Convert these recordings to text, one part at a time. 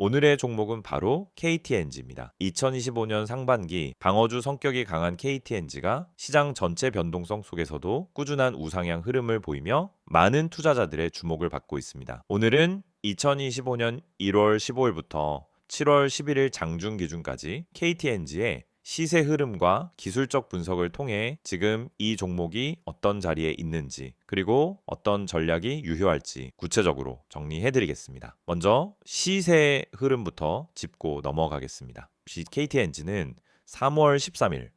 오늘의 종목은 바로 KTNG입니다. 2025년 상반기 방어주 성격이 강한 KTNG가 시장 전체 변동성 속에서도 꾸준한 우상향 흐름을 보이며 많은 투자자들의 주목을 받고 있습니다. 오늘은 2025년 1월 15일부터 7월 11일 장중 기준까지 KTNG의 시세 흐름과 기술적 분석을 통해 지금 이 종목이 어떤 자리에 있는지 그리고 어떤 전략이 유효할지 구체적으로 정리해 드리겠습니다. 먼저 시세 흐름부터 짚고 넘어가겠습니다. KTNG는 3월 13일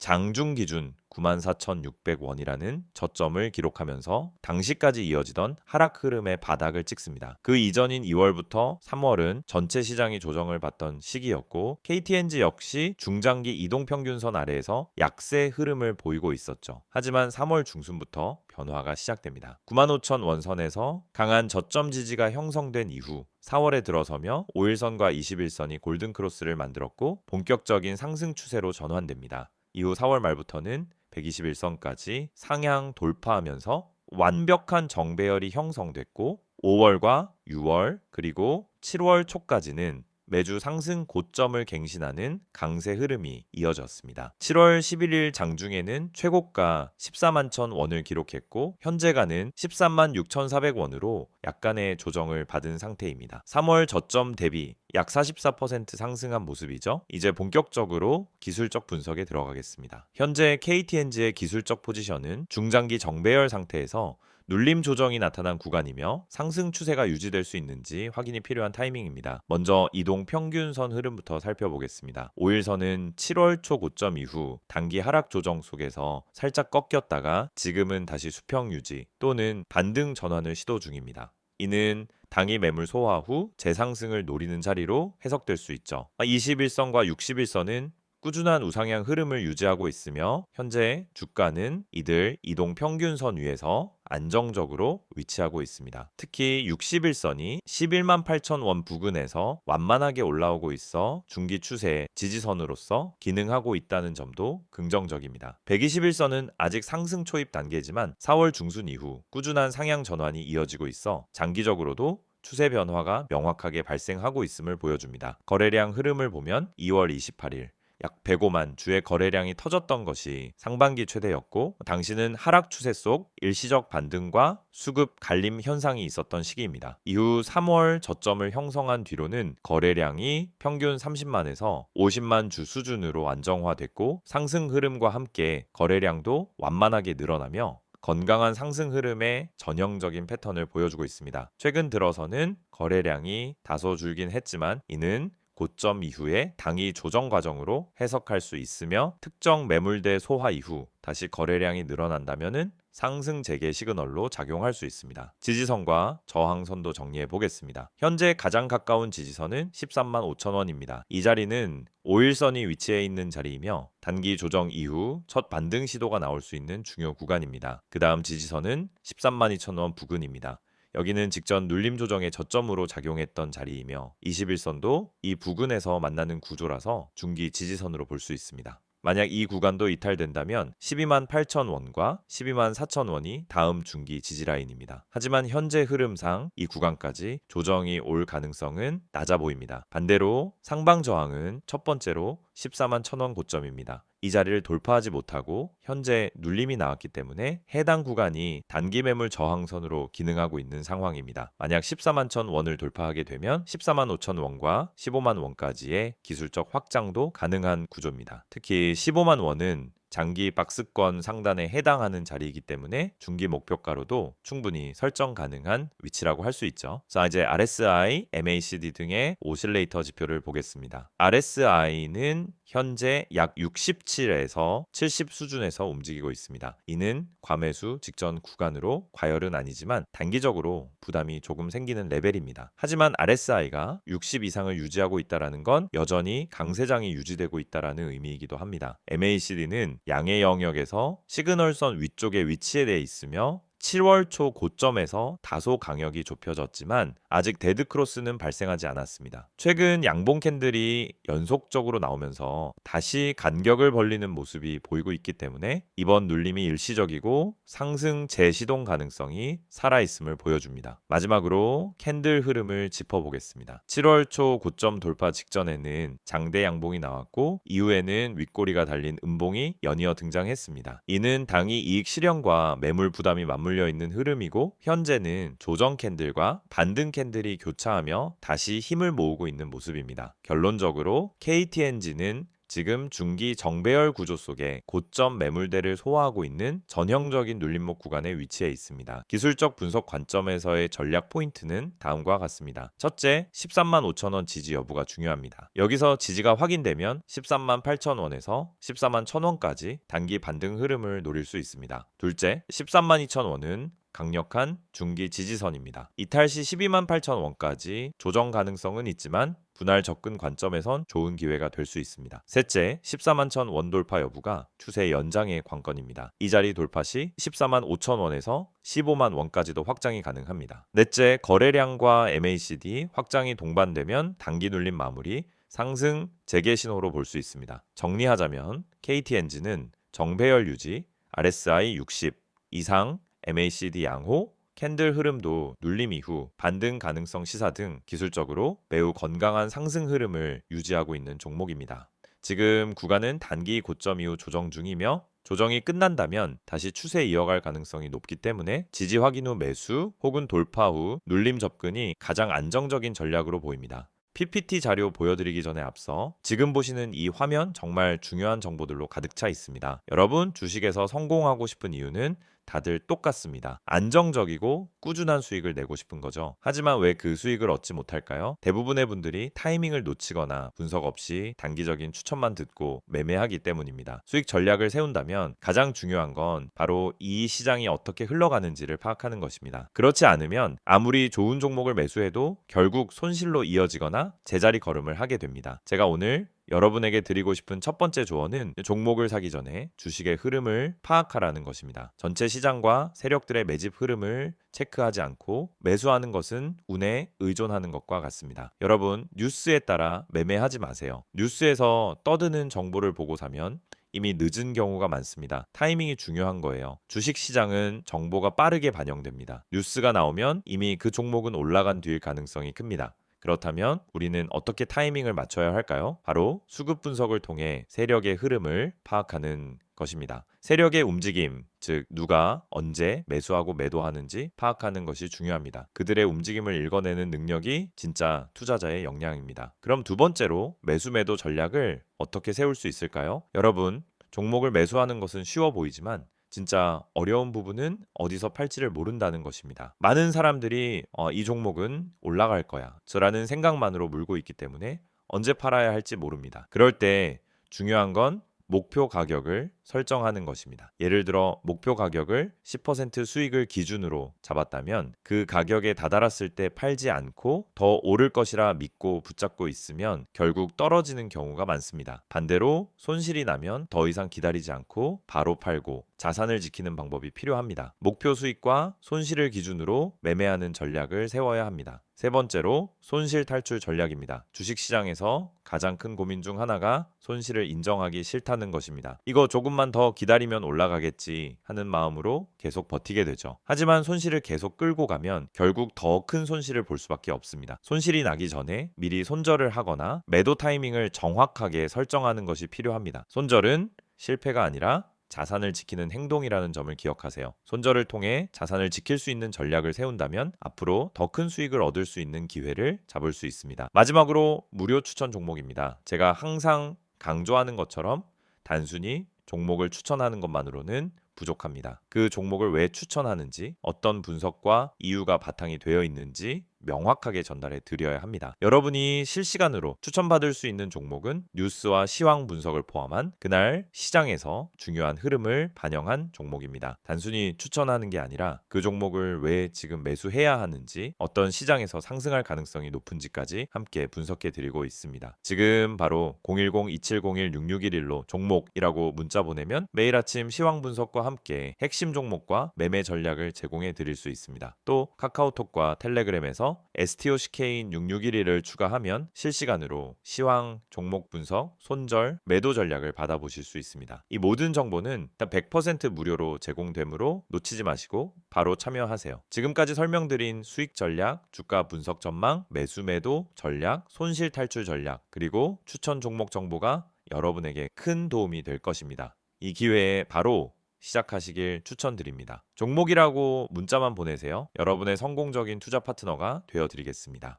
장중 기준 94,600원이라는 저점을 기록하면서 당시까지 이어지던 하락 흐름의 바닥을 찍습니다. 그 이전인 2월부터 3월은 전체 시장이 조정을 받던 시기였고 KTNG 역시 중장기 이동평균선 아래에서 약세 흐름을 보이고 있었죠. 하지만 3월 중순부터 변화가 시작됩니다. 95,000원 선에서 강한 저점 지지가 형성된 이후 4월에 들어서며 5일선과 21선이 골든크로스를 만들었고 본격적인 상승 추세로 전환됩니다. 이후 4월 말부터는 121선까지 상향 돌파하면서 완벽한 정배열이 형성됐고 5월과 6월 그리고 7월 초까지는 매주 상승 고점을 갱신하는 강세 흐름이 이어졌습니다. 7월 11일 장중에는 최고가 14만 1,000원을 기록했고 현재가는 13만 6,400원으로 약간의 조정을 받은 상태입니다. 3월 저점 대비 약 44% 상승한 모습이죠. 이제 본격적으로 기술적 분석에 들어가겠습니다. 현재 KTNG의 기술적 포지션은 중장기 정배열 상태에서 눌림 조정이 나타난 구간이며 상승 추세가 유지될 수 있는지 확인이 필요한 타이밍입니다. 먼저 이동 평균선 흐름부터 살펴보겠습니다. 5일선은 7월 초 고점 이후 단기 하락 조정 속에서 살짝 꺾였다가 지금은 다시 수평 유지 또는 반등 전환을 시도 중입니다. 이는 당일 매물 소화 후 재상승을 노리는 자리로 해석될 수 있죠. 21선과 61선은 꾸준한 우상향 흐름을 유지하고 있으며 현재 주가는 이들 이동 평균선 위에서 안정적으로 위치하고 있습니다. 특히 61선이 11만 8,000원 부근에서 완만하게 올라오고 있어 중기 추세 지지선으로서 기능하고 있다는 점도 긍정적입니다. 121선은 아직 상승 초입 단계지만 4월 중순 이후 꾸준한 상향 전환이 이어지고 있어 장기적으로도 추세 변화가 명확하게 발생하고 있음을 보여줍니다. 거래량 흐름을 보면 2월 28일 약 105만 주의 거래량이 터졌던 것이 상반기 최대였고 당시는 하락 추세 속 일시적 반등과 수급 갈림 현상이 있었던 시기입니다. 이후 3월 저점을 형성한 뒤로는 거래량이 평균 30만에서 50만 주 수준으로 안정화됐고 상승 흐름과 함께 거래량도 완만하게 늘어나며 건강한 상승 흐름의 전형적인 패턴을 보여주고 있습니다. 최근 들어서는 거래량이 다소 줄긴 했지만 이는 고점 이후에 당이 조정 과정으로 해석할 수 있으며 특정 매물대 소화 이후 다시 거래량이 늘어난다면 상승 재개 시그널로 작용할 수 있습니다. 지지선과 저항선도 정리해 보겠습니다. 현재 가장 가까운 지지선은 13만 5천원입니다. 이 자리는 5일선이 위치해 있는 자리이며 단기 조정 이후 첫 반등 시도가 나올 수 있는 중요 구간입니다. 그 다음 지지선은 13만 2천원 부근입니다. 여기는 직전 눌림 조정의 저점으로 작용했던 자리이며 21선도 이 부근에서 만나는 구조라서 중기 지지선으로 볼 수 있습니다. 만약 이 구간도 이탈된다면 12만 8천원과 12만 4천원이 다음 중기 지지라인입니다. 하지만 현재 흐름상 이 구간까지 조정이 올 가능성은 낮아 보입니다. 반대로 상방 저항은 첫 번째로 14만 1,000원 고점입니다. 이 자리를 돌파하지 못하고 현재 눌림이 나왔기 때문에 해당 구간이 단기 매물 저항선으로 기능하고 있는 상황입니다. 만약 14만 1,000원을 돌파하게 되면 14만 5천 원과 15만 원까지의 기술적 확장도 가능한 구조입니다. 특히 15만 원은 장기 박스권 상단에 해당하는 자리이기 때문에 중기 목표가로도 충분히 설정 가능한 위치라고 할 수 있죠. 자, 이제 RSI, MACD 등의 오실레이터 지표를 보겠습니다. RSI는 현재 약 67에서 70 수준에서 움직이고 있습니다. 이는 과매수 직전 구간으로 과열은 아니지만 단기적으로 부담이 조금 생기는 레벨입니다. 하지만 RSI가 60 이상을 유지하고 있다는 건 여전히 강세장이 유지되고 있다는 의미이기도 합니다. MACD는 양의 영역에서 시그널선 위쪽에 위치해 있으며 7월 초 고점에서 다소 강역이 좁혀졌지만 아직 데드크로스는 발생하지 않았습니다. 최근 양봉 캔들이 연속적으로 나오면서 다시 간격을 벌리는 모습이 보이고 있기 때문에 이번 눌림이 일시적이고 상승 재시동 가능성이 살아있음을 보여줍니다. 마지막으로 캔들 흐름을 짚어보겠습니다. 7월 초 고점 돌파 직전에는 장대 양봉이 나왔고 이후에는 윗꼬리가 달린 음봉이 연이어 등장했습니다. 이는 당이 이익 실현과 매물 부담이 맞물려 있는 흐름이고 현재는 조정 캔들과 반등 캔들이 교차하며 다시 힘을 모으고 있는 모습입니다. 결론적으로 KTNG는 지금 중기 정배열 구조 속에 고점 매물대를 소화하고 있는 전형적인 눌림목 구간에 위치해 있습니다. 기술적 분석 관점에서의 전략 포인트는 다음과 같습니다. 첫째, 13만 5천 원 지지 여부가 중요합니다. 여기서 지지가 확인되면 13만 8천 원에서 14만 1천 원까지 단기 반등 흐름을 노릴 수 있습니다. 둘째, 13만 2천 원은 강력한 중기 지지선입니다. 이탈 시 12만 8천 원까지 조정 가능성은 있지만 분할 접근 관점에선 좋은 기회가 될 수 있습니다. 셋째, 14만 천 원 돌파 여부가 추세 연장의 관건입니다. 이 자리 돌파 시 14만 5천 원에서 15만 원까지도 확장이 가능합니다. 넷째, 거래량과 MACD 확장이 동반되면 단기 눌림 마무리, 상승 재개 신호로 볼 수 있습니다. 정리하자면 KTNG는 정배열 유지, RSI 60 이상, MACD 양호, 캔들 흐름도 눌림 이후 반등 가능성 시사 등 기술적으로 매우 건강한 상승 흐름을 유지하고 있는 종목입니다. 지금 구간은 단기 고점 이후 조정 중이며 조정이 끝난다면 다시 추세 이어갈 가능성이 높기 때문에 지지 확인 후 매수 혹은 돌파 후 눌림 접근이 가장 안정적인 전략으로 보입니다. PPT 자료 보여드리기 전에 앞서 지금 보시는 이 화면 정말 중요한 정보들로 가득 차 있습니다. 여러분 주식에서 성공하고 싶은 이유는 다들 똑같습니다. 안정적이고 꾸준한 수익을 내고 싶은 거죠. 하지만 왜 그 수익을 얻지 못할까요? 대부분의 분들이 타이밍을 놓치거나 분석 없이 단기적인 추천만 듣고 매매하기 때문입니다. 수익 전략을 세운다면 가장 중요한 건 바로 이 시장이 어떻게 흘러가는지를 파악하는 것입니다. 그렇지 않으면 아무리 좋은 종목을 매수해도 결국 손실로 이어지거나 제자리 걸음을 하게 됩니다. 제가 오늘 여러분에게 드리고 싶은 첫 번째 조언은 종목을 사기 전에 주식의 흐름을 파악하라는 것입니다. 전체 시장과 세력들의 매집 흐름을 체크하지 않고 매수하는 것은 운에 의존하는 것과 같습니다. 여러분, 뉴스에 따라 매매하지 마세요. 뉴스에서 떠드는 정보를 보고 사면 이미 늦은 경우가 많습니다. 타이밍이 중요한 거예요. 주식 시장은 정보가 빠르게 반영됩니다. 뉴스가 나오면 이미 그 종목은 올라간 뒤일 가능성이 큽니다. 그렇다면 우리는 어떻게 타이밍을 맞춰야 할까요? 바로 수급 분석을 통해 세력의 흐름을 파악하는 것입니다. 세력의 움직임, 즉 누가 언제 매수하고 매도하는지 파악하는 것이 중요합니다. 그들의 움직임을 읽어내는 능력이 진짜 투자자의 역량입니다. 그럼 두 번째로 매수 매도 전략을 어떻게 세울 수 있을까요? 여러분, 종목을 매수하는 것은 쉬워 보이지만 진짜 어려운 부분은 어디서 팔지를 모른다는 것입니다. 많은 사람들이 이 종목은 올라갈 거야 라는 생각만으로 물고 있기 때문에 언제 팔아야 할지 모릅니다. 그럴 때 중요한 건 목표 가격을 설정하는 것입니다. 예를 들어 목표 가격을 10% 수익을 기준으로 잡았다면 그 가격에 다다랐을 때 팔지 않고 더 오를 것이라 믿고 붙잡고 있으면 결국 떨어지는 경우가 많습니다. 반대로 손실이 나면 더 이상 기다리지 않고 바로 팔고 자산을 지키는 방법이 필요합니다. 목표 수익과 손실을 기준으로 매매하는 전략을 세워야 합니다. 세 번째로 손실 탈출 전략입니다. 주식시장에서 가장 큰 고민 중 하나가 손실을 인정하기 싫다는 것입니다. 이거 조금만 더 기다리면 올라가겠지 하는 마음으로 계속 버티게 되죠. 하지만 손실을 계속 끌고 가면 결국 더 큰 손실을 볼 수밖에 없습니다. 손실이 나기 전에 미리 손절을 하거나 매도 타이밍을 정확하게 설정하는 것이 필요합니다. 손절은 실패가 아니라 자산을 지키는 행동이라는 점을 기억하세요. 손절을 통해 자산을 지킬 수 있는 전략을 세운다면 앞으로 더 큰 수익을 얻을 수 있는 기회를 잡을 수 있습니다. 마지막으로 무료 추천 종목입니다. 제가 항상 강조하는 것처럼 단순히 종목을 추천하는 것만으로는 부족합니다. 그 종목을 왜 추천하는지, 어떤 분석과 이유가 바탕이 되어 있는지 명확하게 전달해 드려야 합니다. 여러분이 실시간으로 추천받을 수 있는 종목은 뉴스와 시황 분석을 포함한 그날 시장에서 중요한 흐름을 반영한 종목입니다. 단순히 추천하는 게 아니라 그 종목을 왜 지금 매수해야 하는지, 어떤 시장에서 상승할 가능성이 높은지까지 함께 분석해 드리고 있습니다. 지금 바로 010-2701-6611로 종목이라고 문자 보내면 매일 아침 시황 분석과 함께 핵심 핵심 종목과 매매 전략을 제공해 드릴 수 있습니다. 또 카카오톡과 텔레그램에서 STOCK인 6611을 추가하면 실시간으로 시황, 종목 분석, 손절, 매도 전략을 받아보실 수 있습니다. 이 모든 정보는 일단 100% 무료로 제공되므로 놓치지 마시고 바로 참여하세요. 지금까지 설명드린 수익 전략, 주가 분석 전망, 매수 매도 전략, 손실 탈출 전략, 그리고 추천 종목 정보가 여러분에게 큰 도움이 될 것입니다. 이 기회에 바로 시작하시길 추천드립니다. 종목이라고 문자만 보내세요. 여러분의 성공적인 투자 파트너가 되어드리겠습니다.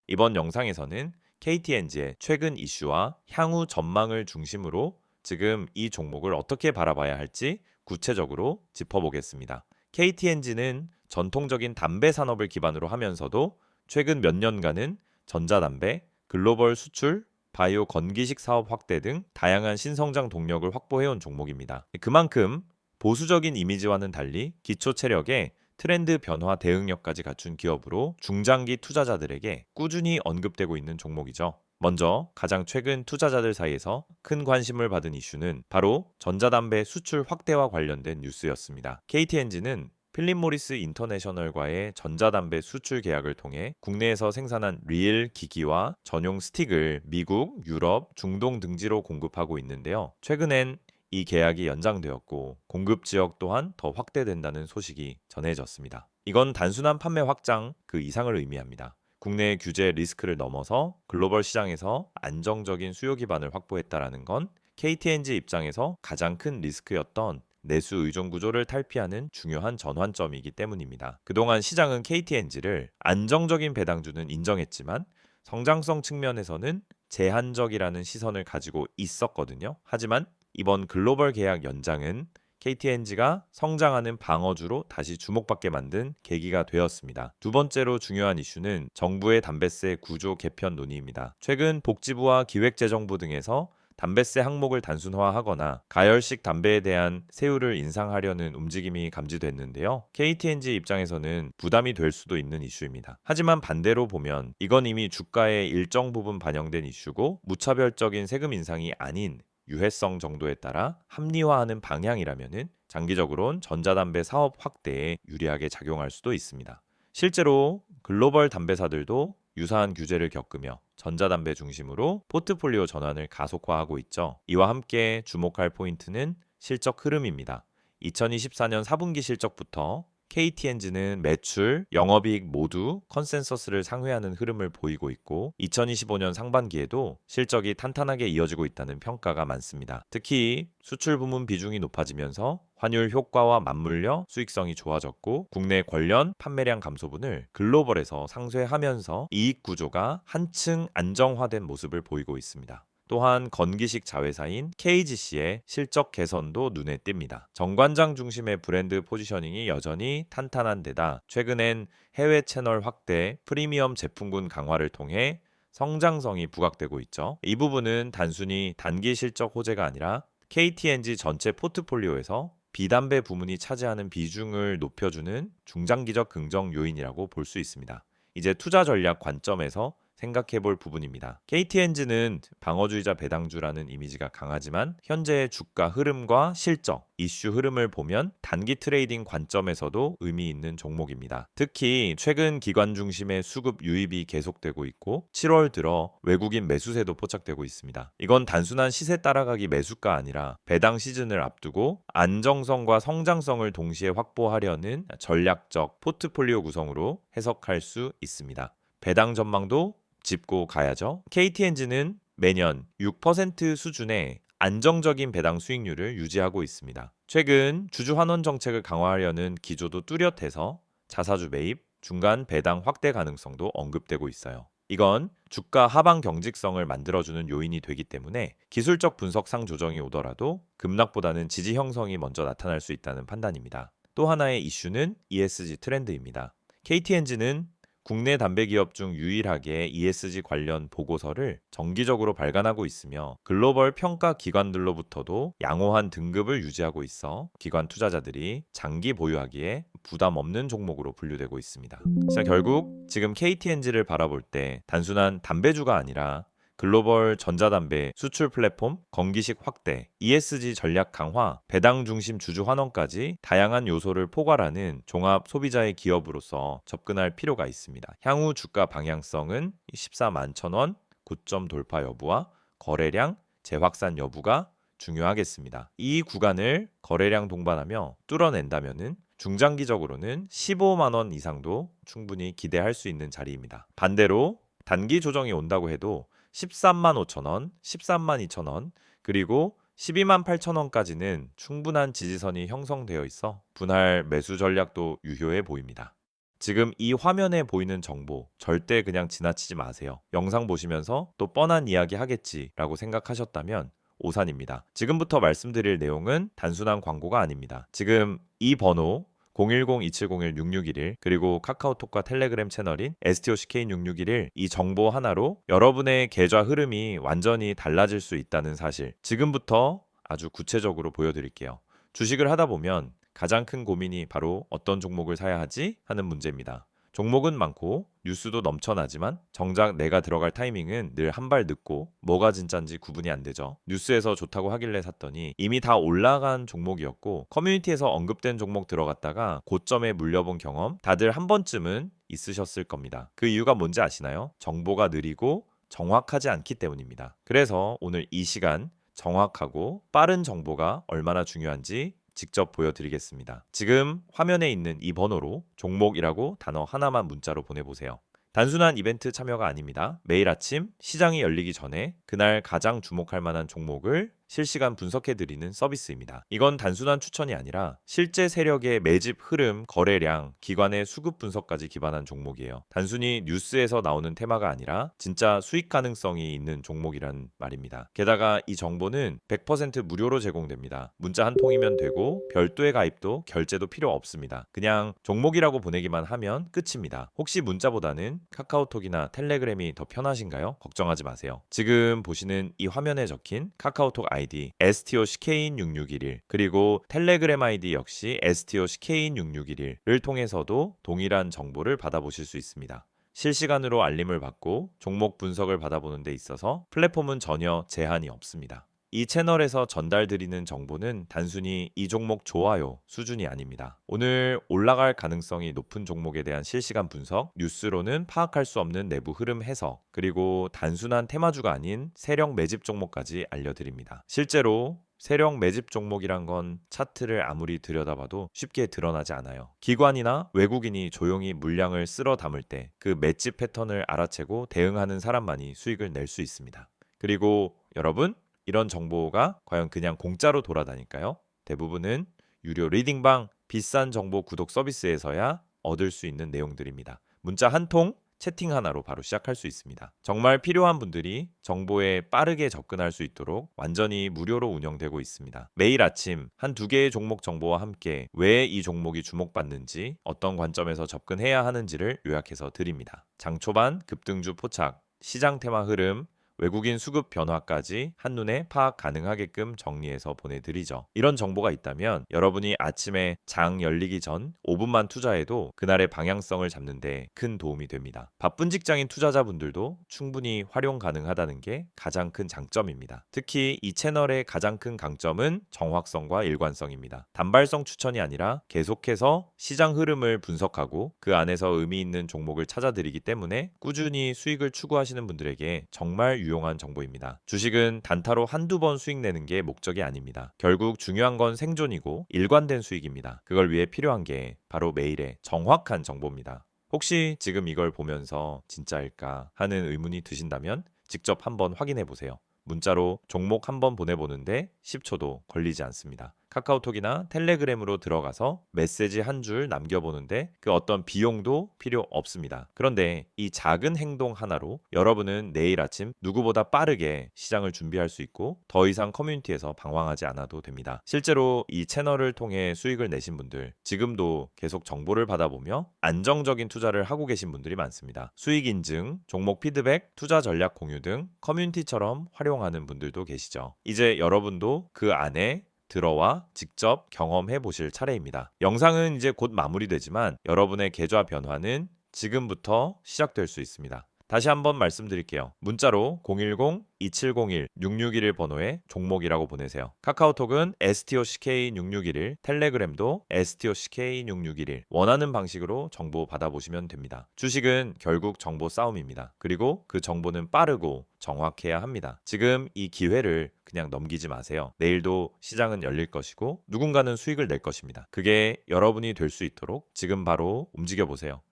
이번 영상에서는 KTNG의 최근 이슈와 향후 전망을 중심으로 지금 이 종목을 어떻게 바라봐야 할지 구체적으로 짚어보겠습니다. KTNG는 전통적인 담배 산업을 기반으로 하면서도 최근 몇 년간은 전자담배, 글로벌 수출, 바이오 건기식 사업 확대 등 다양한 신성장 동력을 확보해온 종목입니다. 그만큼 보수적인 이미지와는 달리 기초 체력에 트렌드 변화 대응력까지 갖춘 기업으로 중장기 투자자들에게 꾸준히 언급되고 있는 종목이죠. 먼저 가장 최근 투자자들 사이에서 큰 관심을 받은 이슈는 바로 전자담배 수출 확대와 관련된 뉴스였습니다. KTNG는 필립 모리스 인터내셔널과의 전자담배 수출 계약을 통해 국내에서 생산한 리일 기기와 전용 스틱을 미국, 유럽, 중동 등지로 공급하고 있는데요. 최근엔 이 계약이 연장되었고 공급 지역 또한 더 확대된다는 소식이 전해졌습니다. 이건 단순한 판매 확장 그 이상을 의미합니다. 국내 규제 리스크를 넘어서 글로벌 시장에서 안정적인 수요 기반을 확보했다라는 건 KTNG 입장에서 가장 큰 리스크였던 내수 의존 구조를 탈피하는 중요한 전환점이기 때문입니다. 그동안 시장은 KTNG를 안정적인 배당주는 인정했지만 성장성 측면에서는 제한적이라는 시선을 가지고 있었거든요. 하지만 이번 글로벌 계약 연장은 KTNG가 성장하는 방어주로 다시 주목받게 만든 계기가 되었습니다. 두 번째로 중요한 이슈는 정부의 담배세 구조 개편 논의입니다. 최근 복지부와 기획재정부 등에서 담배세 항목을 단순화하거나 가열식 담배에 대한 세율을 인상하려는 움직임이 감지됐는데요. KTNG 입장에서는 부담이 될 수도 있는 이슈입니다. 하지만 반대로 보면 이건 이미 주가에 일정 부분 반영된 이슈고 무차별적인 세금 인상이 아닌 유해성 정도에 따라 합리화하는 방향이라면 장기적으로는 전자담배 사업 확대에 유리하게 작용할 수도 있습니다. 실제로 글로벌 담배사들도 유사한 규제를 겪으며 전자담배 중심으로 포트폴리오 전환을 가속화하고 있죠. 이와 함께 주목할 포인트는 실적 흐름입니다. 2024년 4분기 실적부터 KTNG는 매출, 영업이익 모두 컨센서스를 상회하는 흐름을 보이고 있고 2025년 상반기에도 실적이 탄탄하게 이어지고 있다는 평가가 많습니다. 특히 수출 부문 비중이 높아지면서 환율 효과와 맞물려 수익성이 좋아졌고 국내 관련 판매량 감소분을 글로벌에서 상쇄하면서 이익 구조가 한층 안정화된 모습을 보이고 있습니다. 또한 건기식 자회사인 KGC의 실적 개선도 눈에 띕니다. 정관장 중심의 브랜드 포지셔닝이 여전히 탄탄한 데다 최근엔 해외 채널 확대, 프리미엄 제품군 강화를 통해 성장성이 부각되고 있죠. 이 부분은 단순히 단기 실적 호재가 아니라 KTNG 전체 포트폴리오에서 비담배 부문이 차지하는 비중을 높여주는 중장기적 긍정 요인이라고 볼 수 있습니다. 이제 투자 전략 관점에서 생각해볼 부분입니다. KTNG는 방어주의자 배당주라는 이미지가 강하지만 현재의 주가 흐름과 실적, 이슈 흐름을 보면 단기 트레이딩 관점에서도 의미 있는 종목입니다. 특히 최근 기관 중심의 수급 유입이 계속되고 있고 7월 들어 외국인 매수세도 포착되고 있습니다. 이건 단순한 시세 따라가기 매수가 아니라 배당 시즌을 앞두고 안정성과 성장성을 동시에 확보하려는 전략적 포트폴리오 구성으로 해석할 수 있습니다. 배당 전망도 짚고 가야죠. KTNG는 매년 6% 수준의 안정적인 배당 수익률을 유지하고 있습니다. 최근 주주 환원 정책을 강화하려는 기조도 뚜렷해서 자사주 매입, 중간 배당 확대 가능성도 언급되고 있어요. 이건 주가 하방 경직성을 만들어주는 요인이 되기 때문에 기술적 분석상 조정이 오더라도 급락보다는 지지 형성이 먼저 나타날 수 있다는 판단입니다. 또 하나의 이슈는 ESG 트렌드입니다. KTNG는 국내 담배 기업 중 유일하게 ESG 관련 보고서를 정기적으로 발간하고 있으며 글로벌 평가 기관들로부터도 양호한 등급을 유지하고 있어 기관 투자자들이 장기 보유하기에 부담 없는 종목으로 분류되고 있습니다. 자, 결국 지금 KTNG를 바라볼 때 단순한 담배주가 아니라 글로벌 전자담배 수출 플랫폼 건기식 확대, ESG 전략 강화, 배당 중심 주주 환원까지 다양한 요소를 포괄하는 종합 소비자의 기업으로서 접근할 필요가 있습니다. 향후 주가 방향성은 14만 천원 고점 돌파 여부와 거래량 재확산 여부가 중요하겠습니다. 이 구간을 거래량 동반하며 뚫어낸다면은 중장기적으로는 15만 원 이상도 충분히 기대할 수 있는 자리입니다. 반대로 단기 조정이 온다고 해도 13만 5천 원, 13만 2천 원, 그리고 12만 8천 원까지는 충분한 지지선이 형성되어 있어 분할 매수 전략도 유효해 보입니다. 지금 이 화면에 보이는 정보 절대 그냥 지나치지 마세요. 영상 보시면서 또 뻔한 이야기 하겠지라고 생각하셨다면 오산입니다. 지금부터 말씀드릴 내용은 단순한 광고가 아닙니다. 지금 이 번호 010-2701-6611 그리고 카카오톡과 텔레그램 채널인 STOCK6611 이 정보 하나로 여러분의 계좌 흐름이 완전히 달라질 수 있다는 사실 지금부터 아주 구체적으로 보여드릴게요. 주식을 하다 보면 가장 큰 고민이 바로 어떤 종목을 사야 하지 하는 문제입니다. 종목은 많고 뉴스도 넘쳐나지만 정작 내가 들어갈 타이밍은 늘 한 발 늦고 뭐가 진짠지 구분이 안 되죠. 뉴스에서 좋다고 하길래 샀더니 이미 다 올라간 종목이었고 커뮤니티에서 언급된 종목 들어갔다가 고점에 물려본 경험 다들 한 번쯤은 있으셨을 겁니다. 그 이유가 뭔지 아시나요? 정보가 느리고 정확하지 않기 때문입니다. 그래서 오늘 이 시간 정확하고 빠른 정보가 얼마나 중요한지 직접 보여드리겠습니다. 지금 화면에 있는 이 번호로 종목이라고 단어 하나만 문자로 보내보세요. 단순한 이벤트 참여가 아닙니다. 매일 아침 시장이 열리기 전에 그날 가장 주목할 만한 종목을 실시간 분석해드리는 서비스입니다. 이건 단순한 추천이 아니라 실제 세력의 매집 흐름, 거래량, 기관의 수급 분석까지 기반한 종목이에요. 단순히 뉴스에서 나오는 테마가 아니라 진짜 수익 가능성이 있는 종목이란 말입니다. 게다가 이 정보는 100% 무료로 제공됩니다. 문자 한 통이면 되고 별도의 가입도 결제도 필요 없습니다. 그냥 종목이라고 보내기만 하면 끝입니다. 혹시 문자보다는 카카오톡이나 텔레그램이 더 편하신가요? 걱정하지 마세요. 지금 보시는 이 화면에 적힌 카카오톡 아이디 STOCK인6611 그리고 텔레그램 아이디 역시 STOCK인6611을 통해서도 동일한 정보를 받아보실 수 있습니다. 실시간으로 알림을 받고 종목 분석을 받아보는 데 있어서 플랫폼은 전혀 제한이 없습니다. 이 채널에서 전달드리는 정보는 단순히 이 종목 좋아요 수준이 아닙니다. 오늘 올라갈 가능성이 높은 종목에 대한 실시간 분석, 뉴스로는 파악할 수 없는 내부 흐름 해석, 그리고 단순한 테마주가 아닌 세력 매집 종목까지 알려드립니다. 실제로 세력 매집 종목이란 건 차트를 아무리 들여다봐도 쉽게 드러나지 않아요. 기관이나 외국인이 조용히 물량을 쓸어 담을 때 그 매집 패턴을 알아채고 대응하는 사람만이 수익을 낼 수 있습니다. 그리고 여러분, 이런 정보가 과연 그냥 공짜로 돌아다닐까요? 대부분은 유료 리딩방, 비싼 정보 구독 서비스에서야 얻을 수 있는 내용들입니다. 문자 한 통, 채팅 하나로 바로 시작할 수 있습니다. 정말 필요한 분들이 정보에 빠르게 접근할 수 있도록 완전히 무료로 운영되고 있습니다. 매일 아침 한두 개의 종목 정보와 함께 왜 이 종목이 주목받는지, 어떤 관점에서 접근해야 하는지를 요약해서 드립니다. 장 초반 급등주 포착, 시장 테마 흐름, 외국인 수급 변화까지 한눈에 파악 가능하게끔 정리해서 보내드리죠. 이런 정보가 있다면 여러분이 아침에 장 열리기 전 5분만 투자해도 그날의 방향성을 잡는 데 큰 도움이 됩니다. 바쁜 직장인 투자자분들도 충분히 활용 가능하다는 게 가장 큰 장점입니다. 특히 이 채널의 가장 큰 강점은 정확성과 일관성입니다. 단발성 추천이 아니라 계속해서 시장 흐름을 분석하고 그 안에서 의미 있는 종목을 찾아드리기 때문에 꾸준히 수익을 추구하시는 분들에게 정말 유용한 정보입니다. 주식은 단타로 한두 번 수익 내는 게 목적이 아닙니다. 결국 중요한 건 생존이고 일관된 수익입니다. 그걸 위해 필요한 게 바로 매일의 정확한 정보입니다. 혹시 지금 이걸 보면서 진짜일까 하는 의문이 드신다면 직접 한번 확인해 보세요. 문자로 종목 한번 보내보는데 10초도 걸리지 않습니다. 카카오톡이나 텔레그램으로 들어가서 메시지 한 줄 남겨보는데 그 어떤 비용도 필요 없습니다. 그런데 이 작은 행동 하나로 여러분은 내일 아침 누구보다 빠르게 시장을 준비할 수 있고 더 이상 커뮤니티에서 방황하지 않아도 됩니다. 실제로 이 채널을 통해 수익을 내신 분들, 지금도 계속 정보를 받아보며 안정적인 투자를 하고 계신 분들이 많습니다. 수익 인증, 종목 피드백, 투자 전략 공유 등 커뮤니티처럼 활용하는 분들도 계시죠. 이제 여러분도 그 안에 들어와 직접 경험해 보실 차례입니다. 영상은 이제 곧 마무리되지만 여러분의 계좌 변화는 지금부터 시작될 수 있습니다. 다시 한번 말씀드릴게요. 문자로 010-2701-6611 번호에 종목이라고 보내세요. 카카오톡은 STOCK6611, 텔레그램도 STOCK6611 원하는 방식으로 정보 받아보시면 됩니다. 주식은 결국 정보 싸움입니다. 그리고 그 정보는 빠르고 정확해야 합니다. 지금 이 기회를 그냥 넘기지 마세요. 내일도 시장은 열릴 것이고 누군가는 수익을 낼 것입니다. 그게 여러분이 될 수 있도록 지금 바로 움직여 보세요.